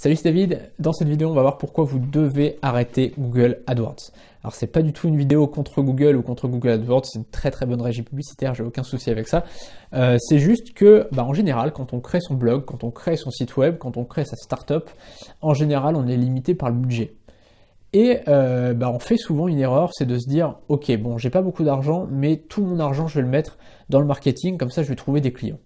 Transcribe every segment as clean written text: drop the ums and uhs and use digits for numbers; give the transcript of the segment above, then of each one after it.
Salut, c'est David. Dans cette vidéo, on va voir pourquoi vous devez arrêter Google AdWords. Alors, c'est pas du tout une vidéo contre Google ou contre Google AdWords, c'est une très très bonne régie publicitaire, j'ai aucun souci avec ça. C'est juste que, en général, quand on crée son blog, quand on crée son site web, quand on crée sa startup, en général, on est limité par le budget. Et on fait souvent une erreur, c'est de se dire, ok, bon, j'ai pas beaucoup d'argent, mais tout mon argent, je vais le mettre dans le marketing, comme ça, je vais trouver des clients.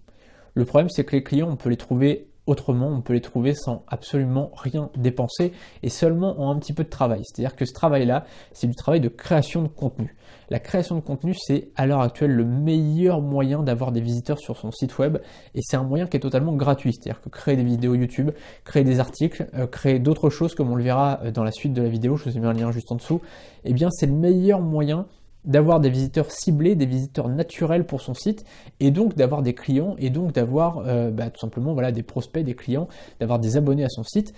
Le problème, c'est que les clients, on peut les trouver autrement, on peut les trouver sans absolument rien dépenser et seulement en un petit peu de travail. C'est-à-dire que ce travail-là, c'est du travail de création de contenu. La création de contenu, c'est à l'heure actuelle le meilleur moyen d'avoir des visiteurs sur son site web et c'est un moyen qui est totalement gratuit. C'est-à-dire que créer des vidéos YouTube, créer des articles, créer d'autres choses comme on le verra dans la suite de la vidéo, je vous ai mis un lien juste en dessous, eh bien c'est le meilleur moyen d'avoir des visiteurs ciblés, des visiteurs naturels pour son site, et donc d'avoir des clients, et donc d'avoir tout simplement des prospects, des clients, d'avoir des abonnés à son site.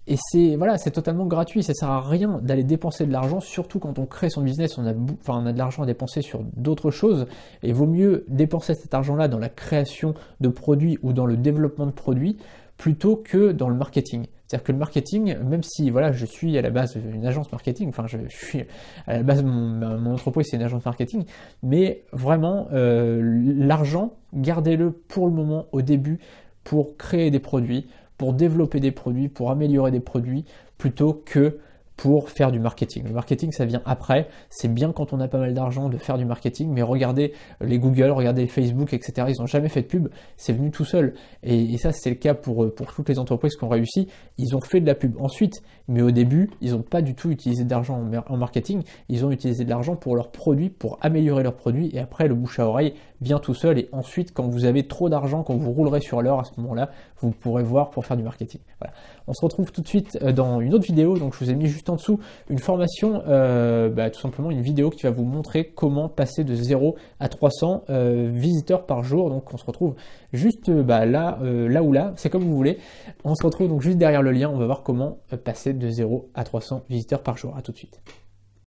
Et c'est totalement gratuit, ça sert à rien d'aller dépenser de l'argent, surtout quand on crée son business, on a de l'argent à dépenser sur d'autres choses, et vaut mieux dépenser cet argent-là dans la création de produits ou dans le développement de produits, plutôt que dans le marketing. C'est-à-dire que le marketing, même si je suis à la base une agence marketing, je suis à la base mon entreprise c'est une agence marketing, mais vraiment l'argent, gardez-le pour le moment au début pour créer des produits, pour développer des produits, pour améliorer des produits, plutôt que pour faire du marketing. Le marketing, ça vient après. C'est bien quand on a pas mal d'argent de faire du marketing, mais regardez les Google, regardez les Facebook, etc. Ils n'ont jamais fait de pub, c'est venu tout seul. Et ça, c'est le cas pour toutes les entreprises qui ont réussi. Ils ont fait de la pub ensuite, mais au début, ils n'ont pas du tout utilisé d'argent en marketing. Ils ont utilisé de l'argent pour leurs produits, pour améliorer leurs produits. Et après, le bouche à oreille vient tout seul. Et ensuite, quand vous avez trop d'argent, quand vous roulerez sur l'or, à ce moment-là, vous pourrez voir pour faire du marketing. Voilà. On se retrouve tout de suite dans une autre vidéo. Donc, je vous ai mis juste en dessous une formation, tout simplement une vidéo qui va vous montrer comment passer de 0 à 300 visiteurs par jour. Donc on se retrouve juste là ou là, c'est comme vous voulez. On se retrouve donc juste derrière le lien, on va voir comment passer de 0 à 300 visiteurs par jour. À tout de suite.